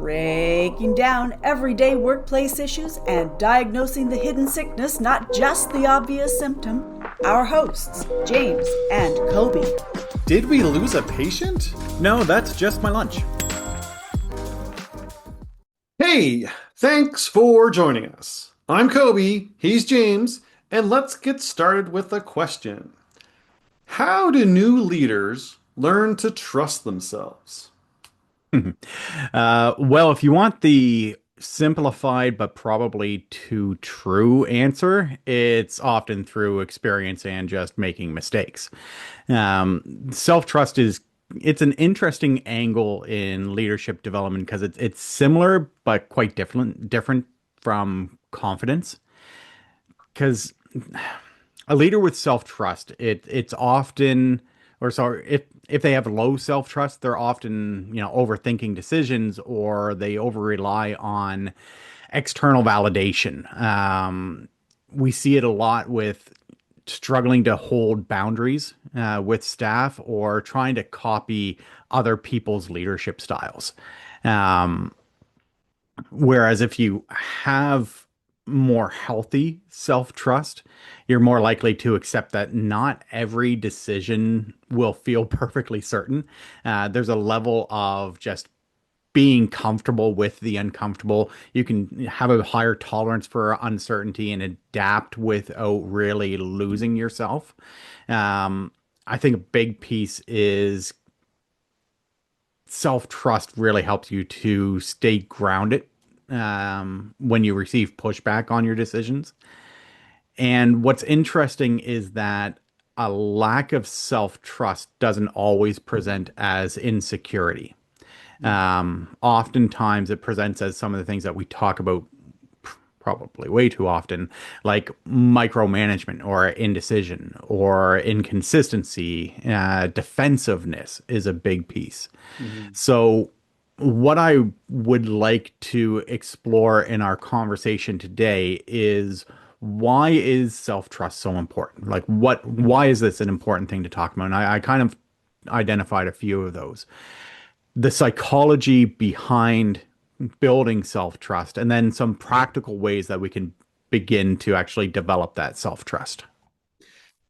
breaking down everyday workplace issues and diagnosing the hidden sickness, not just the obvious symptom. Our hosts, James and Kobe. Did we lose a patient? No, that's just my lunch. Hey, thanks for joining us. I'm Kobe, he's James, and let's get started with a question. How do new leaders learn to trust themselves? Well, if you want the simplified but probably too true answer, it's often through experience and just making mistakes. Self-trust is it's an interesting angle in leadership development because it's similar but quite different from confidence. Because a leader with self-trust, it's often, or sorry, if they have low self-trust, they're often, overthinking decisions, or they over rely on external validation. We see it a lot with struggling to hold boundaries with staff, or trying to copy other people's leadership styles. Um, Whereas if you have more healthy self-trust, you're more likely to accept that not every decision will feel perfectly certain. There's a level of just being comfortable with the uncomfortable. You can have a higher tolerance for uncertainty and adapt without really losing yourself. I think a big piece is self-trust really helps you to stay grounded when you receive pushback on your decisions. And what's interesting is that a lack of self-trust doesn't always present as insecurity. Oftentimes it presents as some of the things that we talk about probably way too often, like micromanagement or indecision or inconsistency. Defensiveness is a big piece. Mhm. So, what I would like to explore in our conversation today is, why is self-trust so important? Like, why is this an important thing to talk about? And I kind of identified a few of those. The psychology behind building self-trust, and then some practical ways that we can begin to actually develop that self-trust.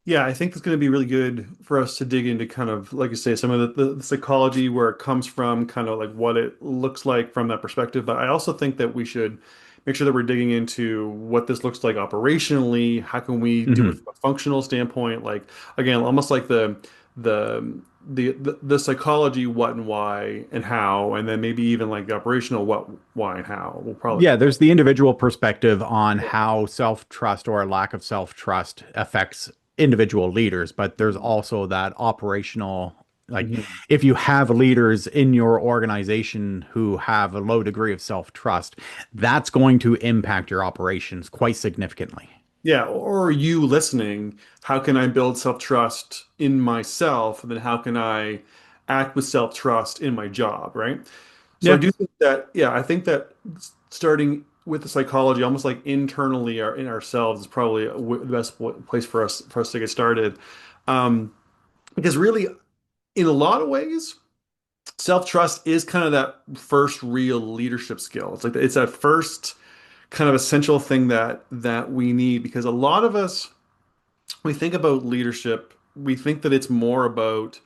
Yeah, I think it's going to be really good for us to dig into kind of, like you say, some of the psychology, where it comes from, kind of like what it looks like from that perspective. But I also think that we should make sure that we're digging into what this looks like operationally. How can we do it Mhm. from a functional standpoint? Like, again, almost like the the psychology, what and why and how, and then maybe even like the operational what, why, and how. We'll probably Yeah, there's the individual perspective on how self-trust or lack of self-trust affects individual leaders, but there's also that operational, like, Mhm. if you have leaders in your organization who have a low degree of self-trust, that's going to impact your operations quite significantly. Yeah, or you listening, how can I build self-trust in myself? And then how can I act with self-trust in my job, right? So I Yeah. do think that, yeah, I think that starting with the psychology, almost like internally or in ourselves, is probably the best place for us to get started. Um, because really, in a lot of ways, self-trust is kind of that first real leadership skill. It's like it's that first kind of essential thing that we need, because a lot of us, we think about leadership, we think that it's more about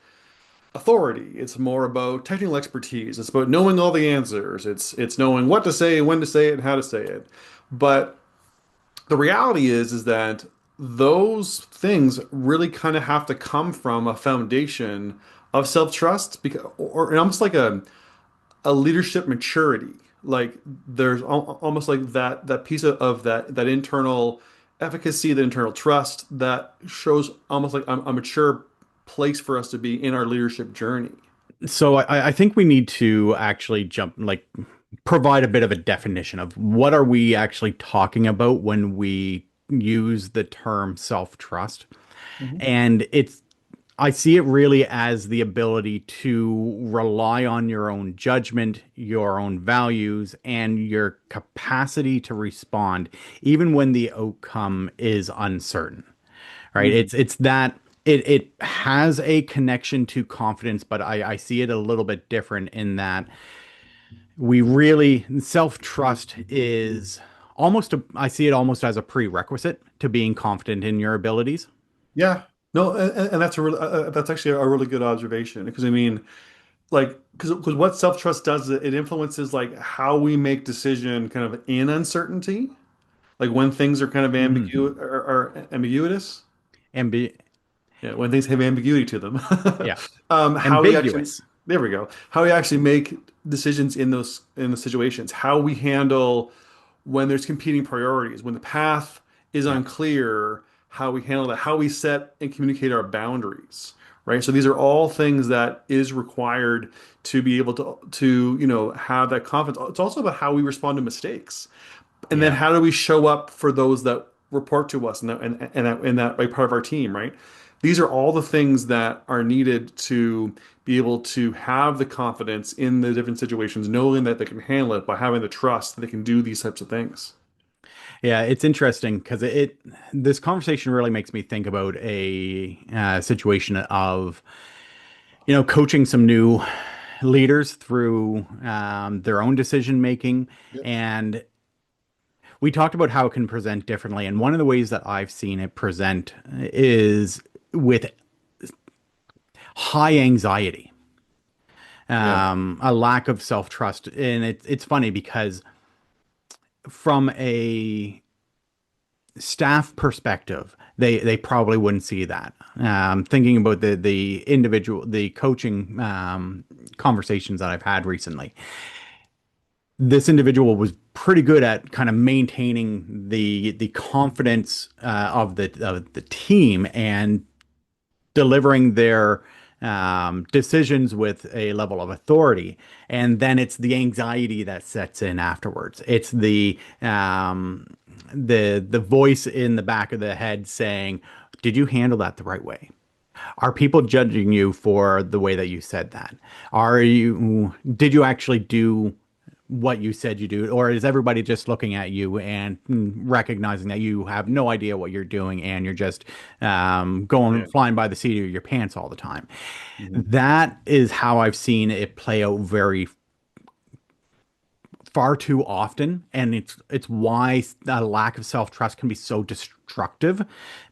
authority. It's more about technical expertise. It's about knowing all the answers. It's knowing what to say, when to say it, and how to say it. But the reality is that those things really kind of have to come from a foundation of self-trust, because or almost like a leadership maturity. Like there's almost like that piece of that internal efficacy, the internal trust that shows almost like a mature place for us to be in our leadership journey. So I think we need to actually provide a bit of a definition of what are we actually talking about when we use the term self-trust. Mhm. And I see it really as the ability to rely on your own judgment, your own values, and your capacity to respond, even when the outcome is uncertain. Right? Mhm. It's that it has a connection to confidence, but I see it a little bit different in that we really self-trust is I see it almost as a prerequisite to being confident in your abilities. Yeah. No, and that's that's actually a really good observation because I mean, like, because what self-trust does is it influences like how we make decision kind of in uncertainty, like when things are kind of Hmm. or ambiguous. And be Yeah, when things have ambiguity to them. Yeah, How we actually, ambiguous. there we go. How we actually make decisions in those situations. How we handle when there's competing priorities, when the path is Yeah. unclear, how we handle that, how we set and communicate our boundaries, right? So these are all things that is required to be able to have that confidence. It's also about how we respond to mistakes. And then Yeah. how do we show up for those that report to us and that like part of our team, right? These are all the things that are needed to be able to have the confidence in the different situations, knowing that they can handle it by having the trust that they can do these types of things. Yeah, it's interesting because this conversation really makes me think about a situation of, coaching some new leaders through their own decision making. Yep. And we talked about how it can present differently. And one of the ways that I've seen it present is with high anxiety, Yeah. a lack of self trust. And it's funny because from a staff perspective, they probably wouldn't see that. Thinking about the coaching conversations that I've had recently, this individual was pretty good at kind of maintaining the confidence of the team and delivering their decisions with a level of authority. And then it's the anxiety that sets in afterwards. It's the voice in the back of the head saying, "Did you handle that the right way? Are people judging you for the way that you said that? Did you actually do what you said you do, or is everybody just looking at you and recognizing that you have no idea what you're doing and you're just going Yeah. flying by the seat of your pants all the time?" Mhm. That is how I've seen it play out very far too often, and it's why a lack of self-trust can be so destructive,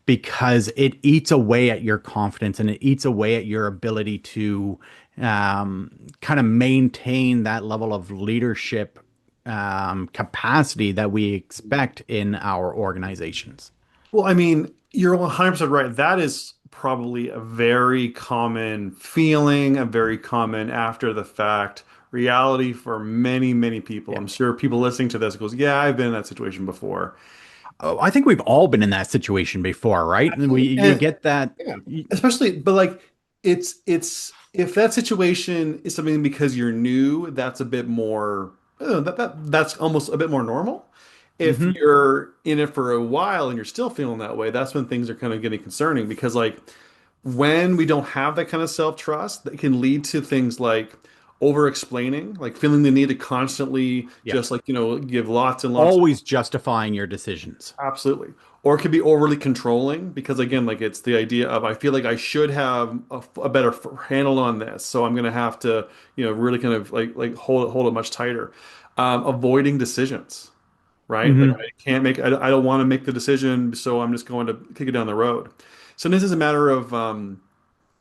because it eats away at your confidence and it eats away at your ability to kind of maintain that level of leadership capacity that we expect in our organizations. Well, I mean, you're 100% right. That is probably a very common feeling, a very common after the fact reality for many, many people. Yeah. I'm sure people listening to this goes, "Yeah, I've been in that situation before." Oh, I think we've all been in that situation before, right? And Absolutely. you get that. Yeah, especially, but like it's if that situation is something because you're new, that's a bit more that's almost a bit more normal. If Mhm. you're in it for a while and you're still feeling that way, that's when things are kind of getting concerning because like when we don't have that kind of self-trust, that can lead to things like over explaining, like feeling the need to constantly Yeah. just give lots and lots of Always justifying your decisions. absolutely. Or it could be overly controlling because again, like it's the idea of I feel like I should have a better handle on this, so I'm going to have to, really kind of like hold it much tighter. Avoiding decisions, right? Like Hmm. I can't make, I don't want to make the decision, so I'm just going to kick it down the road. So this is a matter of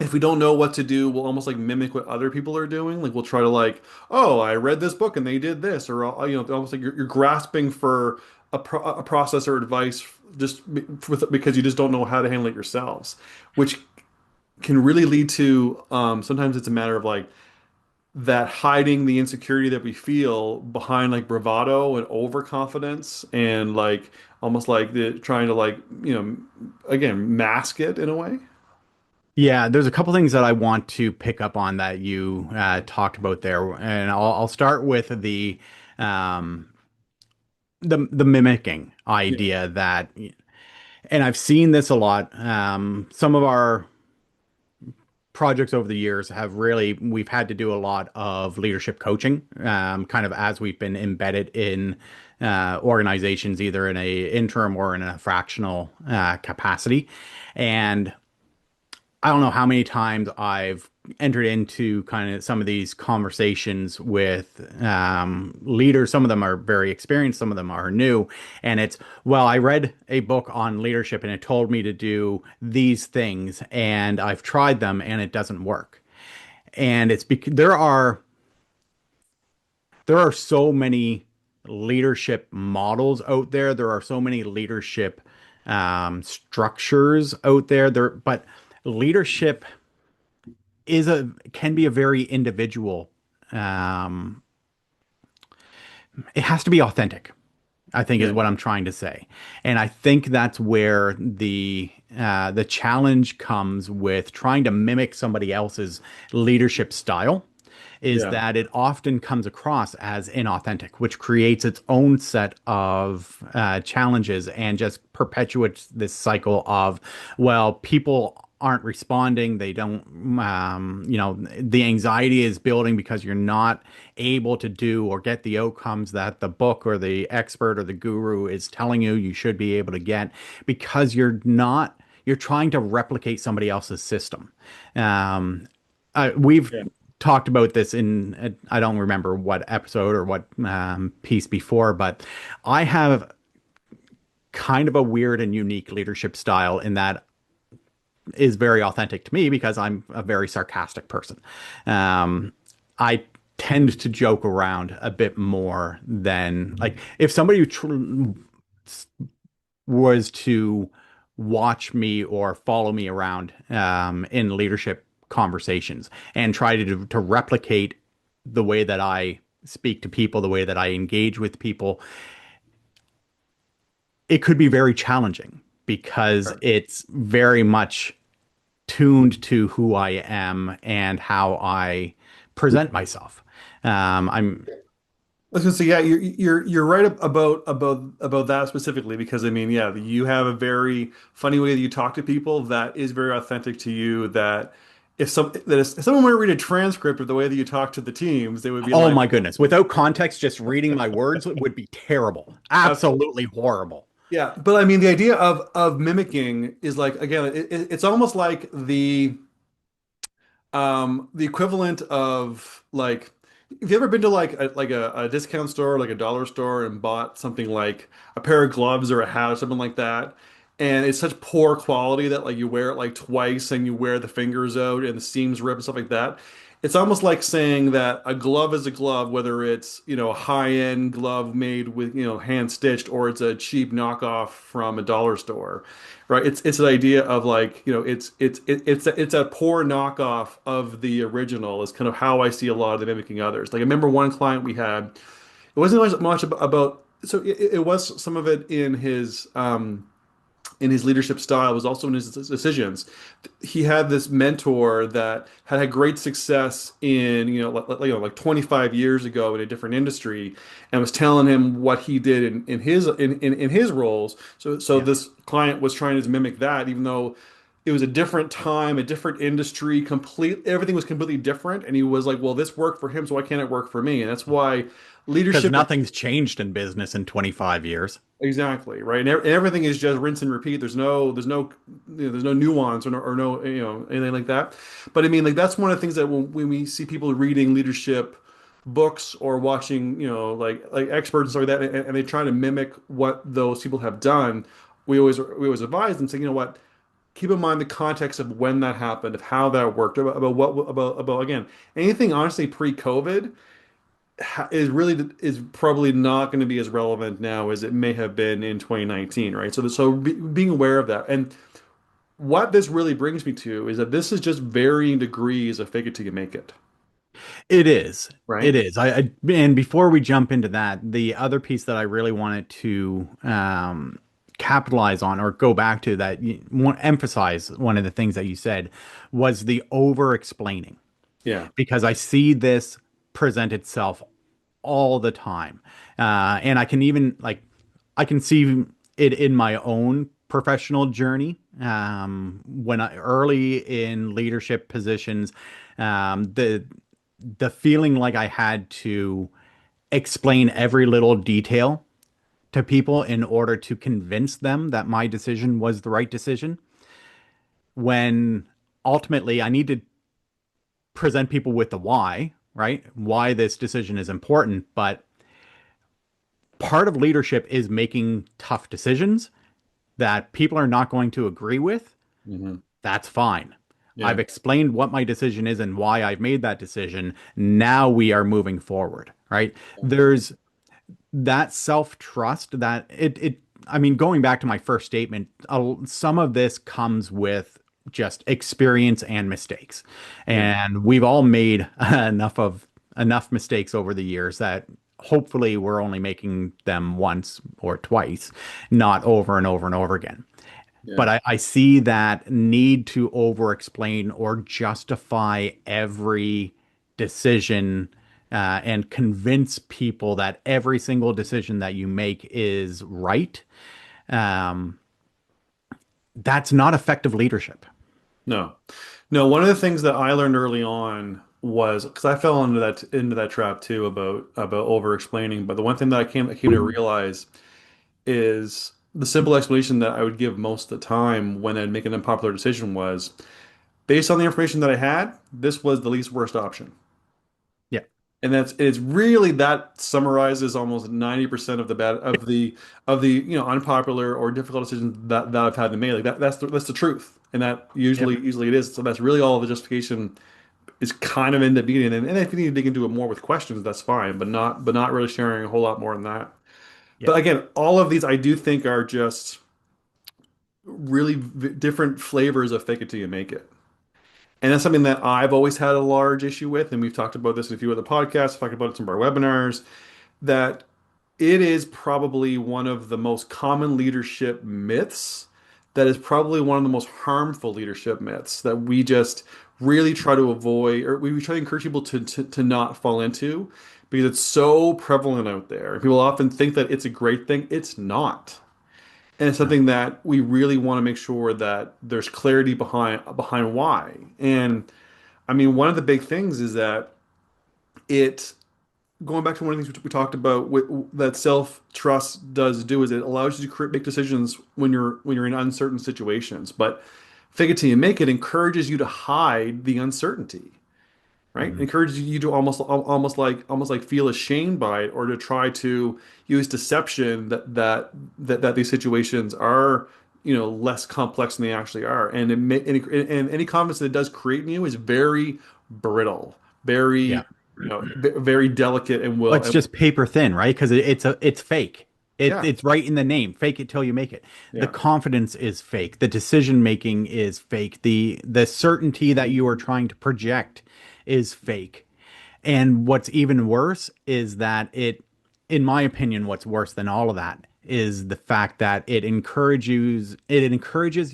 if we don't know what to do, we'll almost like mimic what other people are doing. Like we'll try to like, oh, I read this book and they did this, or almost like you're grasping for a process or advice because you just don't know how to handle it yourselves, which can really lead to sometimes it's a matter of like that hiding the insecurity that we feel behind like bravado and overconfidence and like almost like the trying to like again mask it in a way. Yeah, there's a couple things that I want to pick up on that you talked about there, and I'll start with um, the mimicking Yeah. idea that, and I've seen this a lot. Some of our projects over the years we've had to do a lot of leadership coaching, kind of as we've been embedded in organizations, either in a interim or in a fractional capacity, and I don't know how many times I've entered into kind of some of these conversations with leaders. Some of them are very experienced, some of them are new. And it's, well, I read a book on leadership and it told me to do these things, and I've tried them and it doesn't work. And it's because there are so many leadership models out there. There are so many leadership structures out there. But leadership can be a very individual. Um, it has to be authentic, I think, is Yeah, what I'm trying to say. And I think that's where the challenge comes with trying to mimic somebody else's leadership style, is yeah, that it often comes across as inauthentic, which creates its own set of challenges and just perpetuates this cycle of, well, people aren't responding. They don't, the anxiety is building because you're not able to do or get the outcomes that the book or the expert or the guru is telling you should be able to get, because you're trying to replicate somebody else's system. We've yeah. talked about this in, I don't remember what episode or what piece before, but I have kind of a weird and unique leadership style in that is very authentic to me because I'm a very sarcastic person. I tend to joke around a bit more than, like, if somebody was to watch me or follow me around in leadership conversations and try to replicate the way that I speak to people, the way that I engage with people, it could be very challenging because Sure. it's very much tuned to who I am and how I present myself. I'm I was gonna say, yeah, you're right about that specifically because I mean, yeah, you have a very funny way that you talk to people that is very authentic to you. If someone were to read a transcript of the way that you talk to the teams, they would be Oh like, my goodness. Without context, just reading my words would be terrible. absolutely. Absolutely horrible. Yeah, but I mean, the idea of mimicking is like again, it's almost like the equivalent of like, have you ever been to like a discount store, like a dollar store, and bought something like a pair of gloves or a hat or something like that, and it's such poor quality that like you wear it like twice and you wear the fingers out and the seams rip and stuff like that. It's almost like saying that a glove is a glove, whether it's, a high-end glove made with, hand stitched, or it's a cheap knockoff from a dollar store, right? It's an idea of like, it's a poor knockoff of the original is kind of how I see a lot of the mimicking others. Like I remember one client we had, it wasn't much about so it was some of it in his leadership style, was also in his decisions. He had this mentor that had great success in, like 25 years ago in a different industry, and was telling him what he did in his roles. So Yeah. this client was trying to mimic that, even though it was a different time, a different industry, everything was completely different. And he was like, well, this worked for him, so why can't it work for me? And that's why Because leadership. nothing's changed in business in 25 years. Exactly, right. And everything is just rinse and repeat. There's no nuance or no, anything like that. But I mean, like that's one of the things that when we see people reading leadership books or watching, like experts and stuff like that, and they try to mimic what those people have done, we always advise them, saying, you know what, keep in mind the context of when that happened, of how that worked, about again, anything honestly pre-COVID is probably not going to be as relevant now as it may have been in 2019, right? Being aware of that, and what this really brings me to is that this is just varying degrees of fake it till you make it, It is. It right? is. And before we jump into that, the other piece that I really wanted to capitalize on or go back to that, emphasize one of the things that you said was the over explaining, Yeah, because I see this present itself all the time. And I can even like, I can see it in my own professional journey. When I early in leadership positions, the feeling like I had to explain every little detail to people in order to convince them that my decision was the right decision. When ultimately I need to present people with the why, right? Why this decision is important. But part of leadership is making tough decisions that people are not going to agree with. Hmm. That's fine. I've Yeah. explained what my decision is and why I've made that decision. Now we are moving forward, right? There's that self-trust that I mean, going back to my first statement, some of this comes with just experience and mistakes. Yeah. And we've all made enough mistakes over the years that hopefully we're only making them once or twice, not over and over and over again. But Yeah. I see that need to over explain or justify every decision and convince people that every single decision that you make is right. Um, that's not effective leadership. No. No, one of the things that I learned early on was because I fell into that trap too about over explaining. But the one thing that I came to realize is the simple explanation that I would give most of the time when I'd make an unpopular decision was based on the information that I had, this was the least worst option. Yeah. And it's really that summarizes almost 90% of the bad of the unpopular or difficult decisions that I've had to make. Like that's the truth. And that Yep. usually it is. So that's really all the justification is kind of in the beginning. And if you need to dig into it more with questions, that's fine, but not really sharing a whole lot more than that. But Yep. again, all of these I do think are just really different flavors of fake it till you make it. And that's something that I've always had a large issue with, and we've talked about this in a few other podcasts, talked about it in some of our webinars, that it is probably one of the most common leadership myths that is probably one of the most harmful leadership myths that we just really try to avoid or we try to encourage people to not fall into because it's so prevalent out there. People often think that it's a great thing. It's not. And it's No. something that we really want to make sure that there's clarity behind why. And I mean, one of the big things is that it going back to one of the things we talked about that self-trust does do is it allows you to make decisions when you're in uncertain situations. But fake it till you make it encourages you to hide the uncertainty, right? Mhm. Encourages you to almost like feel ashamed by it or to try to use deception that these situations are less complex than they actually are. And and any confidence that it does create in you is very brittle, Yeah. very very delicate and Well, will it's and just paper thin, right? Because it's fake. yeah, It's right in the name. Fake it till you make it. The yeah. confidence is fake. The decision making is fake. The certainty that you are trying to project is fake. And what's even worse is that in my opinion, what's worse than all of that is the fact that it encourages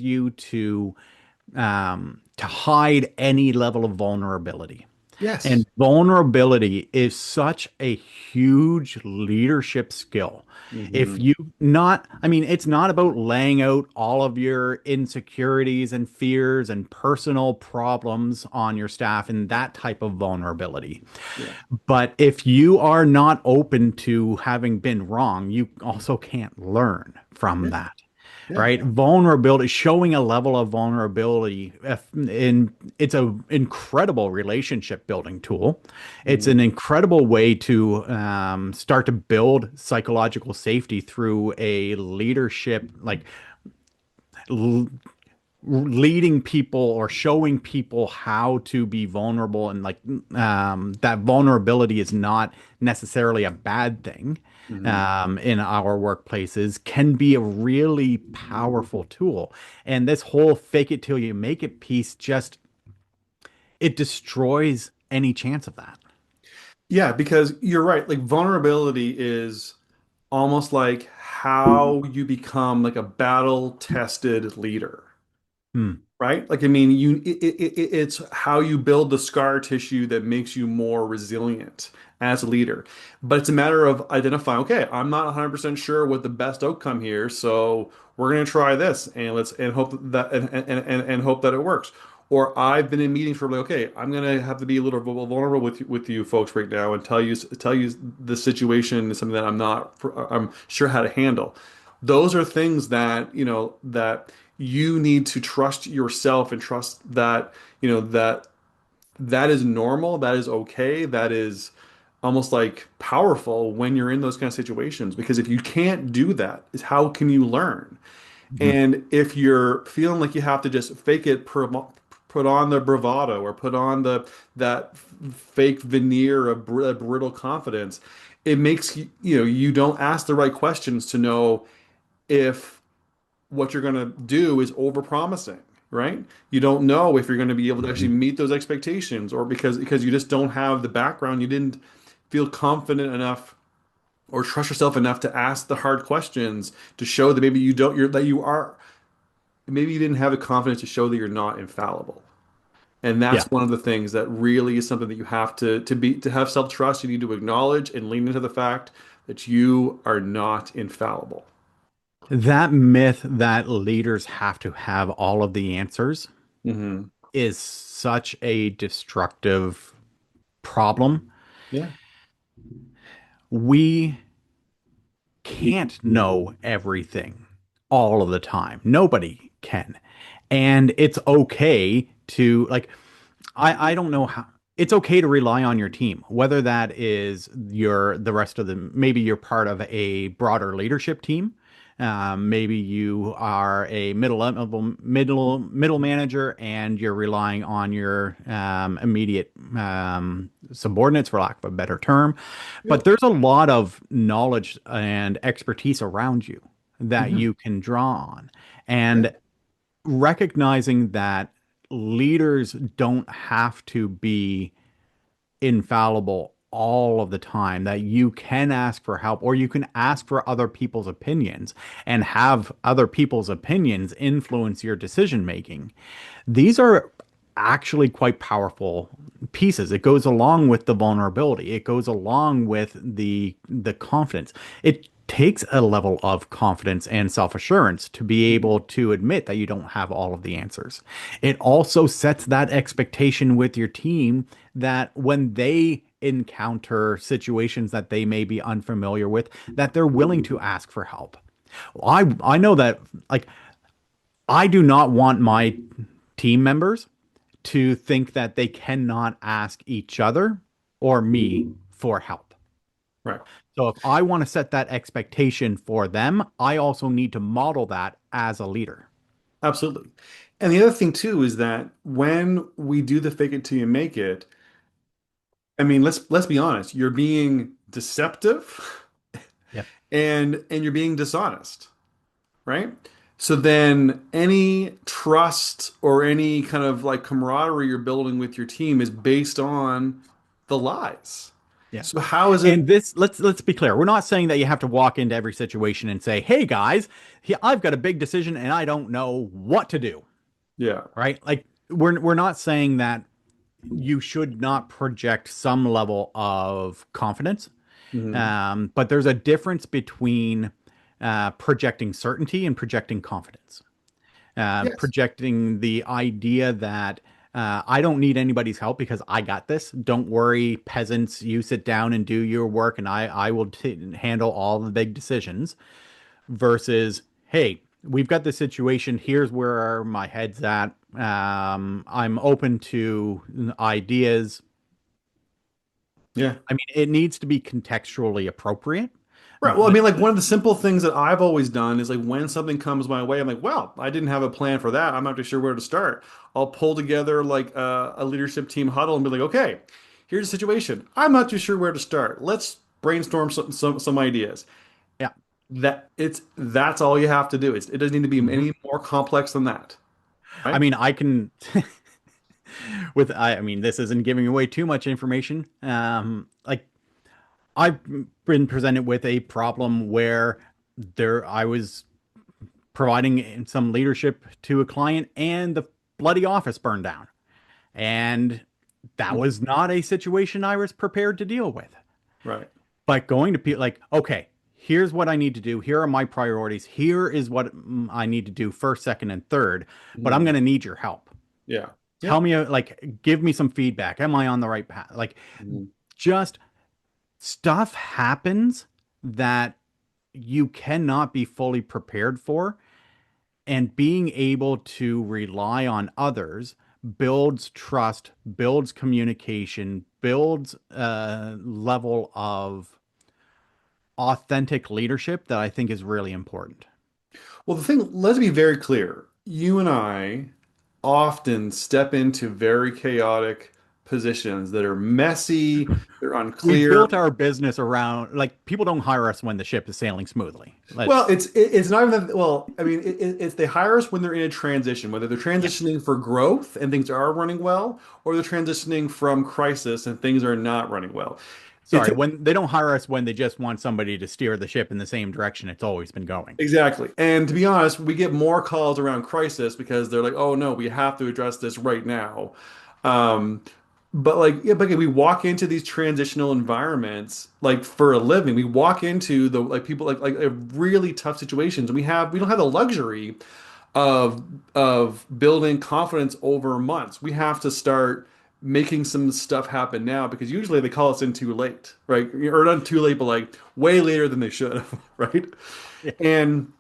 you to hide any level of vulnerability. Yes. And vulnerability is such a huge leadership skill. If Hmm. you not, I mean, it's not about laying out all of your insecurities and fears and personal problems on your staff and that type of vulnerability. Yeah. But if you are not open to having been wrong, you also can't learn from Yeah. that, Yeah. right? Vulnerability, showing a level of vulnerability, it's an incredible relationship building tool. It's Hmm. an incredible way to start to build psychological safety through a leadership, like l leading people or showing people how to be vulnerable and like that vulnerability is not necessarily a bad thing Hmm. in our workplaces can be a really powerful tool. And this whole fake it till you make it piece just it destroys any chance of that. Yeah, because you're right. Like vulnerability is almost like how you become like a battle-tested leader, Hmm. right? Like I mean, it's how you build the scar tissue that makes you more resilient as a leader. But it's a matter of identifying, okay, I'm not 100% sure what the best outcome here, so we're going to try this and let's and hope that and hope that it works. Or I've been in meetings where I'm like, okay, I'm gonna have to be a little vulnerable with you folks right now and tell you the situation is something that I'm sure how to handle. Those are things that you need to trust yourself and trust that, that is normal, that is okay, that is almost like powerful when you're in those kind of situations. Because if you can't do that, is how can you learn? Mhm. And if you're feeling like you have to just fake it, put on the bravado or put on that fake veneer of brittle confidence, it makes you don't ask the right questions to know if what you're going to do is overpromising, right? You don't know if you're going to be able to actually Mhm. meet those expectations, or because you just don't have the background, you didn't feel confident enough or trust yourself enough to ask the hard questions to show that maybe you don't you're that you are maybe you didn't have the confidence to show that you're not infallible. And Yeah. that's one of the things that really is something that you have to have self-trust. You need to acknowledge and lean into the fact that you are not infallible. That myth that leaders have to have all of the answers Hmm. is such a destructive problem. Yeah. We can't know everything all of the time. Nobody can. And it's okay to like I don't know how it's okay to rely on your team, whether that is your the rest of the maybe you're part of a broader leadership team. Maybe you are a middle manager and you're relying on your immediate subordinates, for lack of a better term. But Yep. there's a lot of knowledge and expertise around you that Hmm. you can draw on. Yeah. And recognizing that leaders don't have to be infallible all of the time, that you can ask for help or you can ask for other people's opinions and have other people's opinions influence your decision making. These are actually quite powerful pieces. It goes along with the vulnerability. It goes along with the confidence. It takes a level of confidence and self-assurance to be Hmm. able to admit that you don't have all of the answers. It also sets that expectation with your team that when they encounter situations that they may be unfamiliar with, that they're willing to ask for help. I know that like I do not want my team members to think that they cannot ask each other or me for help. Right. So if I want to set that expectation for them, I also need to model that as a leader. Absolutely. And the other thing too is that when we do the fake it till you make it, I mean, let's be honest, you're being deceptive Yep. and you're being dishonest, right? So then any trust or any kind of like camaraderie you're building with your team is based on the lies. Yeah. So how is it? And this, let's be clear. We're not saying that you have to walk into every situation and say, "Hey guys, I've got a big decision and I don't know what to do." Yeah. Right? Like we're not saying that you should not project some level of confidence. Hmm. But there's a difference between projecting certainty and projecting confidence. Yes. Projecting the idea that I don't need anybody's help because I got this. Don't worry, peasants, you sit down and do your work, and I will handle all the big decisions. Versus, hey, we've got this situation. Here's where my head's at. I'm open to ideas. Yeah. I mean, it needs to be contextually appropriate. Right. Well, I mean, like one of the simple things that I've always done is like when something comes my way, I'm like, well, I didn't have a plan for that. I'm not too sure where to start. I'll pull together like a leadership team huddle and be like, okay, here's the situation. I'm not too sure where to start. Let's brainstorm some ideas. Yeah. That's all you have to do. It doesn't need to be Mhm. any more complex than that. I Right? mean, I can I mean, this isn't giving away too much information. Like I've been presented with a problem where I was providing some leadership to a client and the bloody office burned down. And that Mhm. was not a situation I was prepared to deal with. Right. But going to people like, okay, here's what I need to do. Here are my priorities. Here is what I need to do first, second, and third. But I'm Mhm. going to need your help. Yeah. Tell Yep. me, like, give me some feedback. Am I on the right path? Like, Mhm. just stuff happens that you cannot be fully prepared for. And being able to rely on others builds trust, builds communication, builds a level of authentic leadership that I think is really important. Well, the thing, let's be very clear. You and I often step into very chaotic positions that are messy, they're We've unclear. built our business around, like, people don't hire us when the ship is sailing smoothly. Well, Let's, it's not even that, well, I mean, it's they hire us when they're in a transition, whether they're yeah. transitioning for growth and things are running well, or they're transitioning from crisis and things are not running well. It's Sorry, when they don't hire us when they just want somebody to steer the ship in the same direction it's always been going. exactly. And to be honest, we get more calls around crisis because they're like, oh no, we have to address this right now. Um, but like, yeah, but again, we walk into these transitional environments like for a living. We walk into the like people like really tough situations. And we don't have the luxury of building confidence over months. We have to start making some stuff happen now because usually they call us in too late, right? Or not too late, but like way later than they should have, right? Yeah. And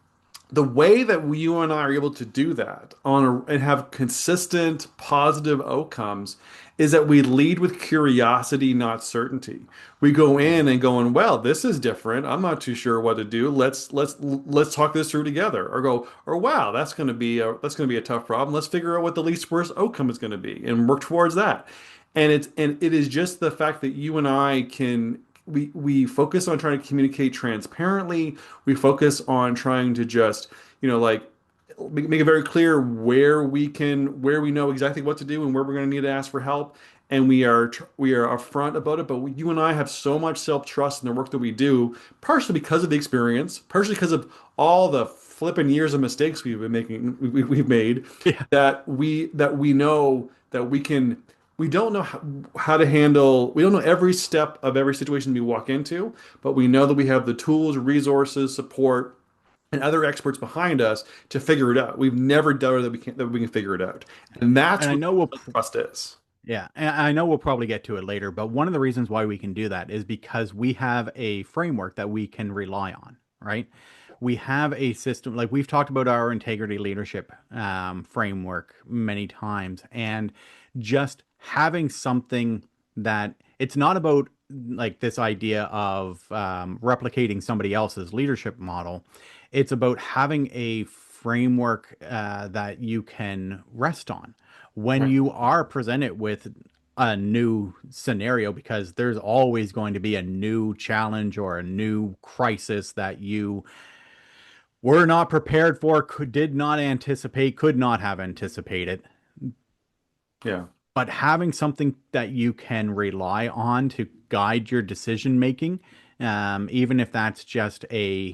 the way that you and I are able to do that and have consistent positive outcomes is that we lead with curiosity, not certainty. We go in and going, well, this is different. I'm not too sure what to do. Let's talk this through together. Or go, or wow, that's going to be a tough problem. Let's figure out what the least worst outcome is going to be and work towards that. And it is just the fact that you and I can we focus on trying to communicate transparently. We focus on trying to just, like make it very clear where we know exactly what to do and where we're going to need to ask for help. And we are upfront about it. But you and I have so much self-trust in the work that we do, partially because of the experience, partially because of all the flipping years of mistakes we've made, Yeah. that we know that we don't know how to handle, we don't know every step of every situation we walk into, but we know that we have the tools, resources, support, and other experts behind us to figure it out. We've never doubted that we can figure it out. And that's And I what know we'll trust is. Yeah, and I know we'll probably get to it later, but one of the reasons why we can do that is because we have a framework that we can rely on, right? We have a system, like we've talked about our integrity leadership framework many times, and just having something that it's not about like this idea of replicating somebody else's leadership model. It's about having a framework that you can rest on when Right. you are presented with a new scenario, because there's always going to be a new challenge or a new crisis that you were not prepared for, did not anticipate, could not have anticipated. Yeah. But having something that you can rely on to guide your decision making, even if that's just a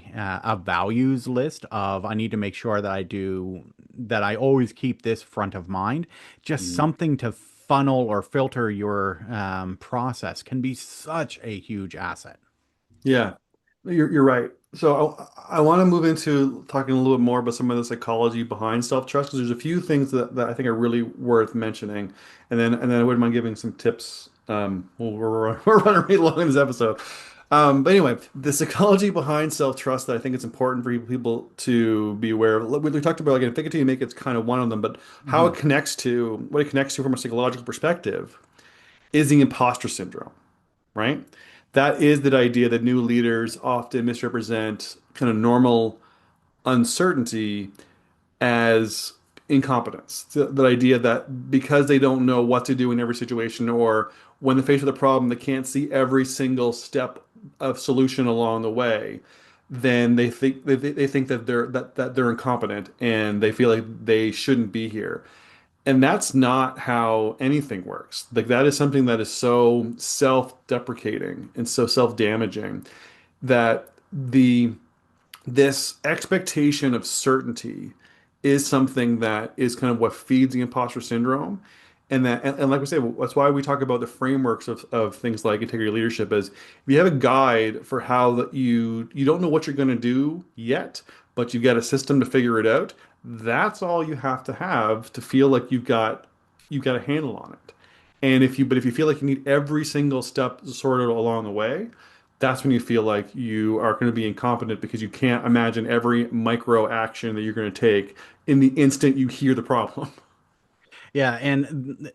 values list of I need to make sure that I always keep this front of mind. Just Mhm. something to funnel or filter your process can be such a huge asset. Yeah, you're right. So I want to move into talking a little bit more about some of the psychology behind self-trust because there's a few things that I think are really worth mentioning, and then I wouldn't mind giving some tips. We're running really long in this episode. But anyway, the psychology behind self-trust that I think it's important for people to be aware of. We talked about like efficacy and make it's kind of one of them, but how it Mhm. connects to what it connects to from a psychological perspective is the imposter syndrome, right? That is the idea that new leaders often misrepresent kind of normal uncertainty as incompetence. The idea that because they don't know what to do in every situation, or when they're faced with a problem, they can't see every single step of solution along the way, then they think that they're incompetent and they feel like they shouldn't be here. And that's not how anything works. Like that is something that is so self-deprecating and so self-damaging that this expectation of certainty is something that is kind of what feeds the imposter syndrome. And like we say, that's why we talk about the frameworks of things like integrity leadership is if you have a guide for how that you don't know what you're going to do yet, but you've got a system to figure it out, that's all you have to feel like you've got a handle on it. And if you feel like you need every single step sorted along the way, that's when you feel like you are going to be incompetent because you can't imagine every micro action that you're going to take in the instant you hear the problem. Yeah, and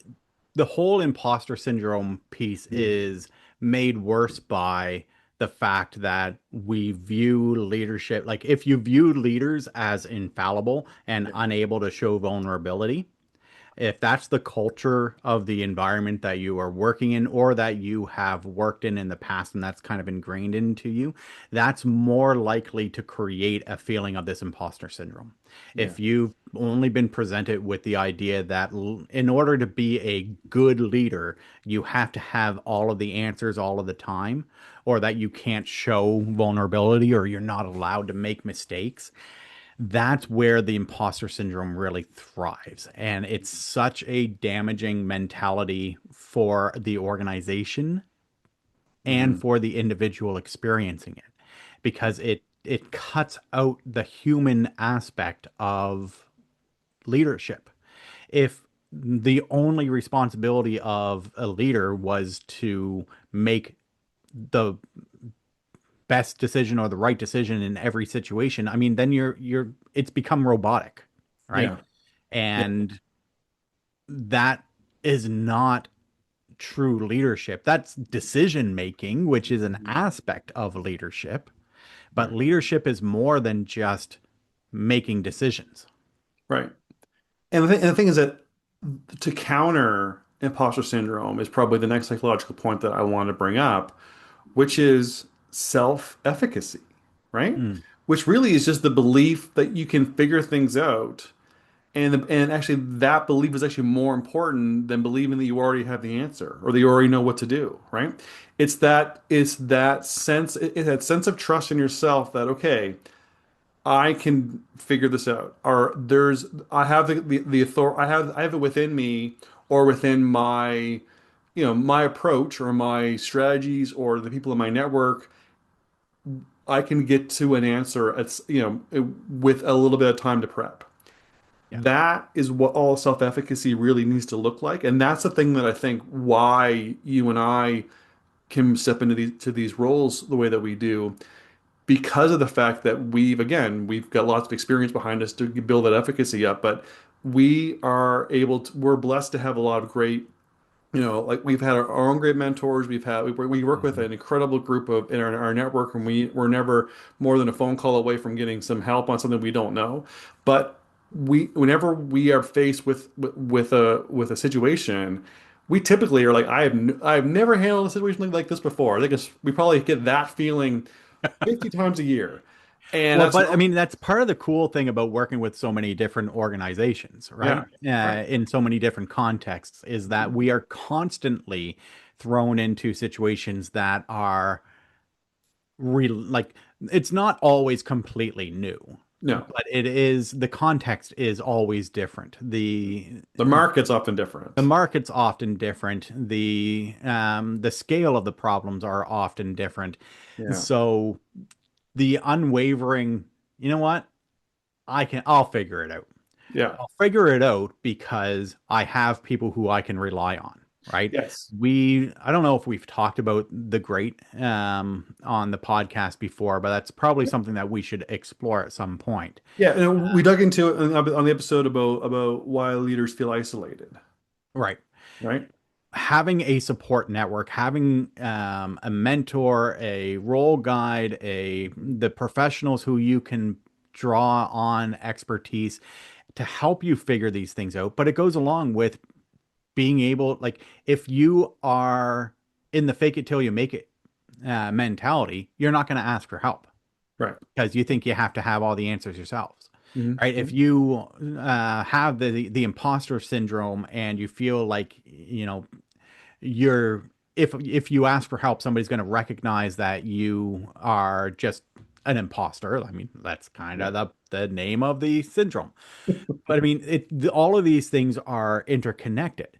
the whole imposter syndrome piece is made worse by the fact that we view leadership, like if you view leaders as infallible and Yeah. unable to show vulnerability, if that's the culture of the environment that you are working in or that you have worked in the past and that's kind of ingrained into you, that's more likely to create a feeling of this imposter syndrome. Yeah. If you've only been presented with the idea that in order to be a good leader, you have to have all of the answers all of the time, or that you can't show vulnerability or you're not allowed to make mistakes, that's where the imposter syndrome really thrives. And it's such a damaging mentality for the organization and Hmm. for the individual experiencing it because it cuts out the human aspect of leadership. If the only responsibility of a leader was to make the best decision or the right decision in every situation, I mean, then you're it's become robotic, right? Yeah. Yeah. And that is not true leadership. That's decision making, which is an Mhm. aspect of leadership. But Right. leadership is more than just making decisions. Right. And the thing is that to counter imposter syndrome is probably the next psychological point that I want to bring up, which is self-efficacy, right? Mm, Which really is just the belief that you can figure things out. And actually that belief is actually more important than believing that you already have the answer or that you already know what to do, right? It's that sense of trust in yourself that okay, I can figure this out. Or there's I have the author I have it within me or within my my approach or my strategies or the people in my network. I can get to an answer with a little bit of time to prep. yeah. That is what all self-efficacy really needs to look like. And that's the thing that I think why you and I can step into these roles the way that we do because of the fact that we've got lots of experience behind us to build that efficacy up, but we're blessed to have a lot of great like we've had our own great mentors. We work with Mhm. an incredible group of in our network, and we're never more than a phone call away from getting some help on something we don't know. But whenever we are faced with a situation, we typically are like, I've never handled a situation like this before. I think we probably get that feeling 50 times a year, and Well, that's but I mean, that's part of the cool thing about working with so many different organizations, right? yeah, right. In so many different contexts, is that we are constantly thrown into situations that are real, like it's not always completely new, No, but it is the context is always different. the market's often The different. market's often different. The scale of the problems are often different. Yeah, So the unwavering, you know what? I'll figure it out. yeah, I'll figure it out because I have people who I can rely on, right? yes. I don't know if we've talked about the great on the podcast before, but that's probably something that we should explore at some point. Yeah, and we dug into it on the episode about why leaders feel isolated, Right. right? Having a support network, having a mentor, a role guide, the professionals who you can draw on expertise to help you figure these things out. But it goes along with being able, like, if you are in the fake it till you make it mentality, you're not going to ask for help Right. because you think you have to have all the answers yourselves. Right? If Hmm. you have the imposter syndrome and you feel like, you're if you ask for help, somebody's going to recognize that you are just an imposter. I mean, that's kind Yeah. of the name of the syndrome. But I mean, all of these things are interconnected.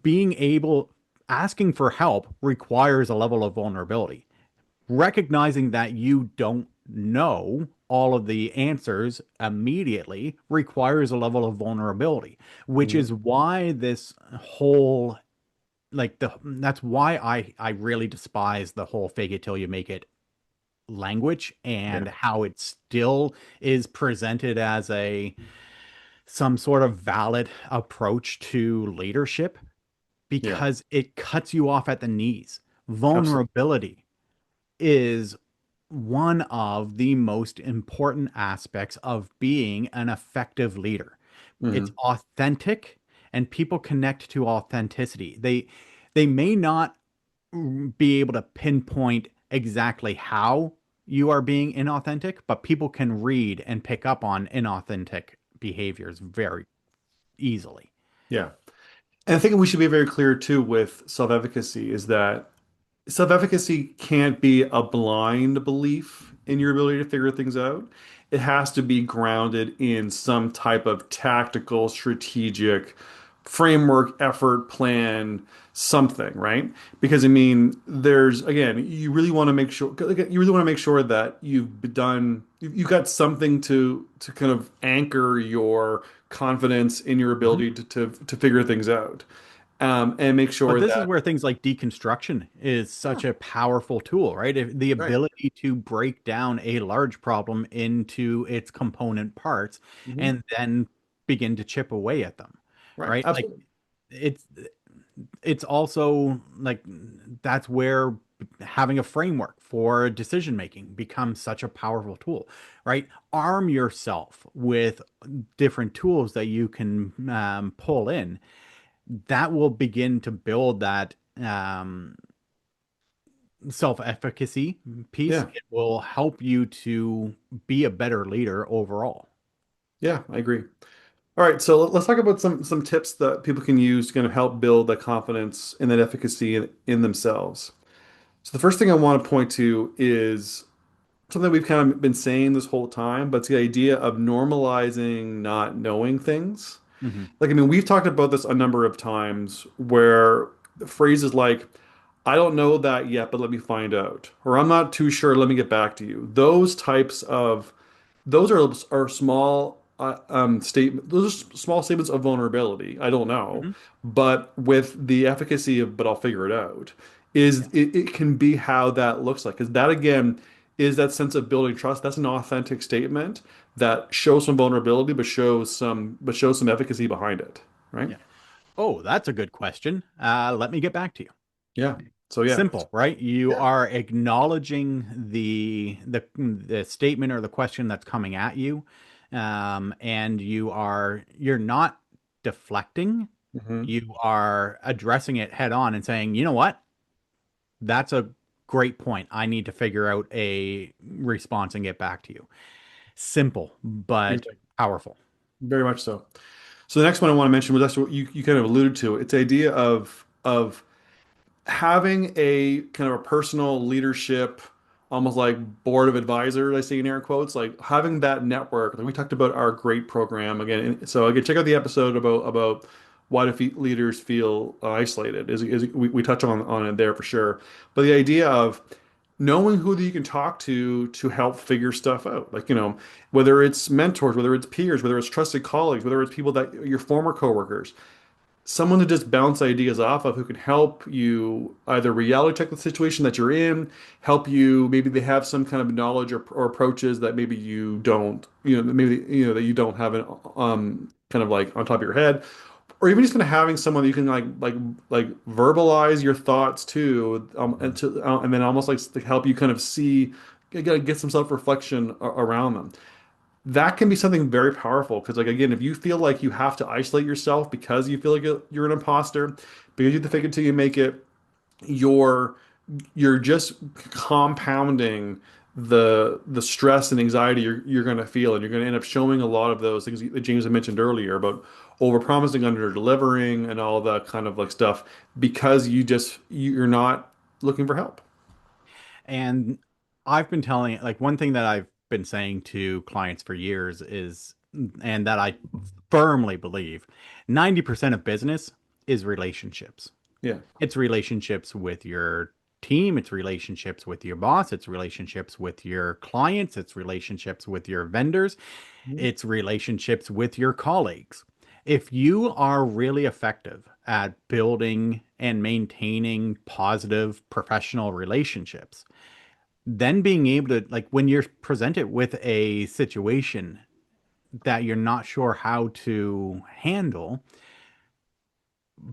Being able, asking for help requires a level of vulnerability. Recognizing that you don't know all of the answers immediately requires a level of vulnerability, which Yeah. is why this whole like that's why I really despise the whole fake it till you make it language Yeah. and how it still is presented as a some sort of valid approach to leadership Yeah. because it cuts you off at the knees. Absolutely. Vulnerability is one of the most important aspects of being an effective leader. It's Hmm. authentic and people connect to authenticity. They may not be able to pinpoint exactly how you are being inauthentic, but people can read and pick up on inauthentic behaviors very easily. Yeah. And I think we should be very clear too with self-efficacy is that self-efficacy can't be a blind belief in your ability to figure things out. It has to be grounded in some type of tactical, strategic framework, effort, plan, something, right? Because I mean, there's again, you really want to make sure you really want to make sure that you've got something to kind of anchor your confidence in your Mhm. ability to figure things out. And make But sure this is that where things like deconstruction is yeah, such a powerful tool, right? If the right. ability to break down a large problem into its component parts Mhm. and then begin to chip away at them, Right. right? Like Absolutely. it's it's also like that's where having a framework for decision making becomes such a powerful tool, right? Arm yourself with different tools that you can pull in that will begin to build that self-efficacy piece. Yeah. It will help you to be a better leader overall. Yeah, I agree. All right, so let's talk about some tips that people can use to kind of help build that confidence and that efficacy in themselves. So the first thing I want to point to is something we've kind of been saying this whole time, but it's the idea of normalizing not knowing things. Hmm. Like, I mean, we've talked about this a number of times where phrases like, I don't know that yet, but let me find out, or I'm not too sure, let me get back to you. Those are small statement. Those are small statements of vulnerability. I don't know, Hmm. but with the efficacy of, but I'll figure it out. Yeah. It can be how that looks like. Because that again is that sense of building trust. That's an authentic statement that shows some vulnerability, but shows some efficacy behind it. Right? Yeah. Oh, that's a good question. Let me get back to you. Yeah. So yeah. Simple, right? You Yeah. are acknowledging the statement or the question that's coming at you, and you're not deflecting. Hmm. You are addressing it head on and saying, you know what? That's a great point. I need to figure out a response and get back to you. Simple, but powerful. Very much so. So the next one I want to mention was that's what you kind of alluded to. It's the idea of having a kind of a personal leadership, almost like board of advisors, I say in air quotes, like having that network. Like we talked about our great program again. So again, check out the episode about why do leaders feel isolated. We touch on it there for sure. But the idea of knowing who you can talk to help figure stuff out, like whether it's mentors, whether it's peers, whether it's trusted colleagues, whether it's people that your former coworkers, someone to just bounce ideas off of who can help you either reality check the situation that you're in, help you, maybe they have some kind of knowledge or approaches that maybe you don't, maybe that you don't have an kind of like on top of your head, or even just kind of having someone that you can like verbalize your thoughts to and then almost like to help you kind of see get some self-reflection around them. That can be something very powerful because, like, again, if you feel like you have to isolate yourself because you feel like you're an imposter, because you have to fake it till you make it, you're you're just compounding the stress and anxiety you're going to feel, and you're going to end up showing a lot of those things that James had mentioned earlier about overpromising, under delivering, and all that kind of like stuff because you're not looking for help. And I've been telling, like, one thing that I've been saying to clients for years is, and that I firmly believe, 90% of business is relationships. Yeah. It's relationships with your team, it's relationships with your boss, it's relationships with your clients, it's relationships with your vendors, Mhm. it's relationships with your colleagues. If you are really effective at building and maintaining positive professional relationships, then being able to, like, when you're presented with a situation that you're not sure how to handle,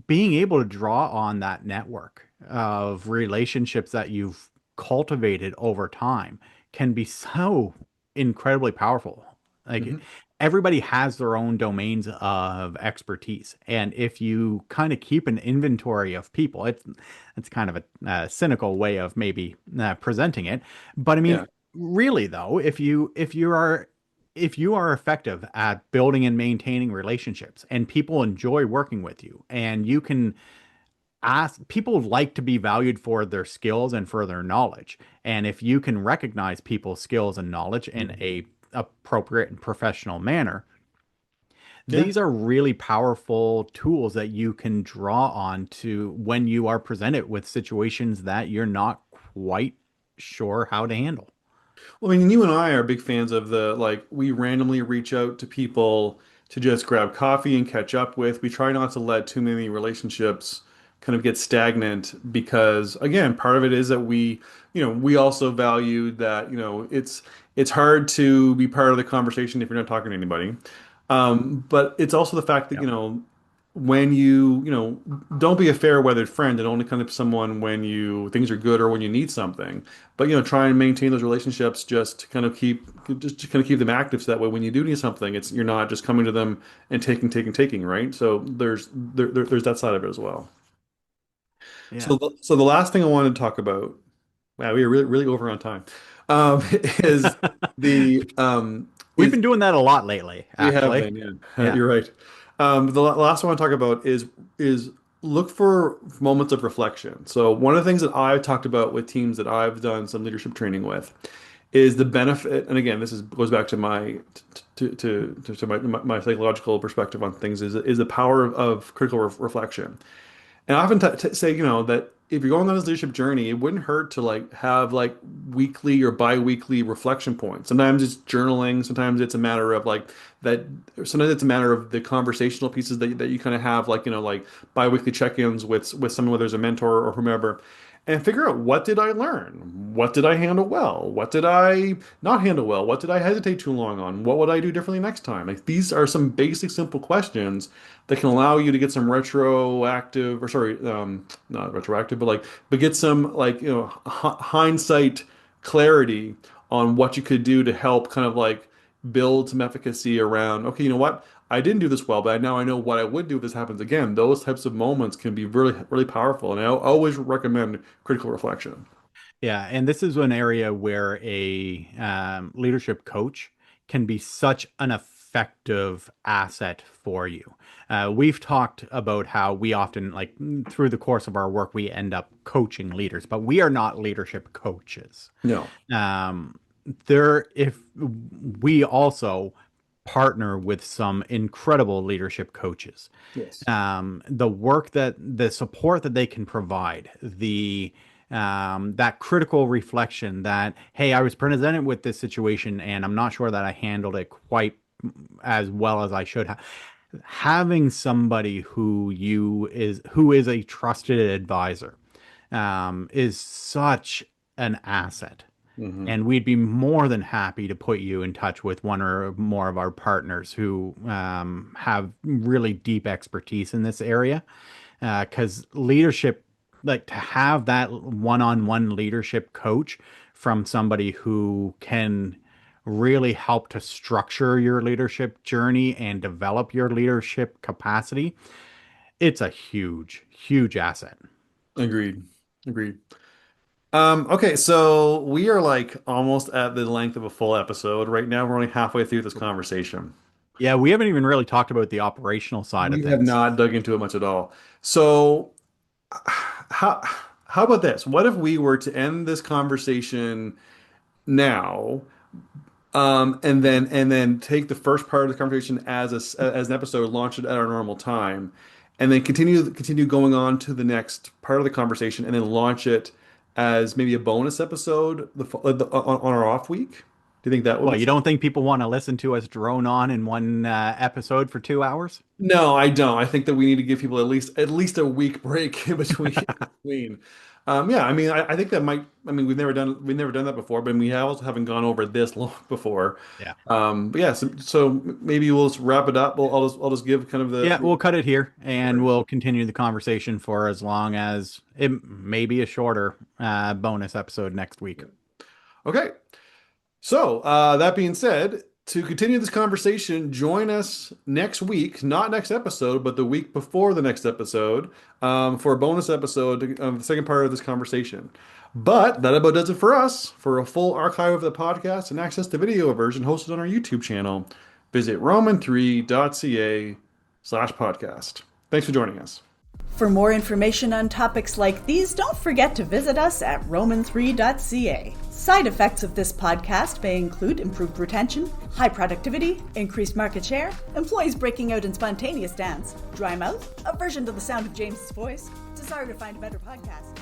being able to draw on that network of relationships that you've cultivated over time can be so incredibly powerful. Like, Hmm. everybody has their own domains of expertise, and if you kind of keep an inventory of people, it's kind of a cynical way of maybe presenting it, but I mean, Yeah. really though, if you are effective at building and maintaining relationships and people enjoy working with you, and you can ask, people like to be valued for their skills and for their knowledge. And if you can recognize people's skills and knowledge in a appropriate and professional manner, Yeah. these are really powerful tools that you can draw on to when you are presented with situations that you're not quite sure how to handle. Well, I mean, you and I are big fans of the like we randomly reach out to people to just grab coffee and catch up with. We try not to let too many relationships kind of get stagnant because again, part of it is that we also value that, it's hard to be part of the conversation if you're not talking to anybody. But it's also the fact that, Yep. when don't be a fair weathered friend and only kind of someone when things are good or when you need something. But try and maintain those relationships just to kind of keep them active so that way when you do need something, you're not just coming to them and taking, right? So there's that side of it as well. Yeah. So the last thing I wanted to talk about, wow, we are really over on time, is the We've been doing that a lot lately, we have actually. been, yeah. Yeah. You're right. Last one I want to talk about is look for moments of reflection. So one of the things that I've talked about with teams that I've done some leadership training with is the benefit, and again, goes back to my psychological perspective on things, is the power of critical reflection. And I often say, that if you're going on this leadership journey, it wouldn't hurt to like have like weekly or bi-weekly reflection points. Sometimes it's journaling. Sometimes it's a matter of like that. Sometimes it's a matter of the conversational pieces that you kind of have, like, like bi-weekly check-ins with someone, whether there's a mentor or whomever, and figure out, what did I learn? What did I handle well? What did I not handle well? What did I hesitate too long on? What would I do differently next time? Like, these are some basic, simple questions that can allow you to get some retroactive, or sorry, not retroactive, but get some, like, hindsight clarity on what you could do to help kind of like build some efficacy around, okay, you know what? I didn't do this well, but now I know what I would do if this happens again. Those types of moments can be really, really powerful. And I always recommend critical reflection. Yeah, and this is an area where a leadership coach can be such an effective asset for you. We've talked about how we often, like, through the course of our work, we end up coaching leaders, but we are not leadership coaches. No. Um, if we also partner with some incredible leadership coaches, Yes. the support that they can provide, that critical reflection that, hey, I was presented with this situation and I'm not sure that I handled it quite as well as I should have. Having somebody who is a trusted advisor is such an asset. Hmm. And we'd be more than happy to put you in touch with one or more of our partners who have really deep expertise in this area. Because leadership, like, to have that one-on-one leadership coach from somebody who can really help to structure your leadership journey and develop your leadership capacity, it's a huge, huge asset. Agreed. Agreed. Okay, so we are like almost at the length of a full episode. Right now, we're only halfway through this conversation. Yeah, we haven't even really talked about the operational side of We have things. not dug into it much at all. So, how how about this? What if we were to end this conversation now, and then take the first part of the conversation as an episode, launch it at our normal time, and then continue going on to the next part of the conversation, and then launch it as maybe a bonus episode on our off week. Do you think that would Well, be? you don't think people want to listen to us drone on in one episode for 2 hours? No, I don't. I think that we need to give people at least a week break in between. Yeah, I mean, I think that might. I mean, we've never done that before, but we also haven't gone over this long before. Yeah. But yeah, so maybe we'll just wrap it up. I'll just give kind of Yeah, the. we'll cut it here and we'll continue the conversation for as long as it may be a shorter bonus episode next week. Okay. So, that being said, to continue this conversation, join us next week, not next episode, but the week before the next episode, for a bonus episode of the second part of this conversation. But that about does it for us. For a full archive of the podcast and access to video version hosted on our YouTube channel, visit roman3.ca/podcast. Thanks for joining us. For more information on topics like these, don't forget to visit us at roman3.ca. Side effects of this podcast may include improved retention, high productivity, increased market share, employees breaking out in spontaneous dance, dry mouth, aversion to the sound of James's voice, desire to find a better podcast.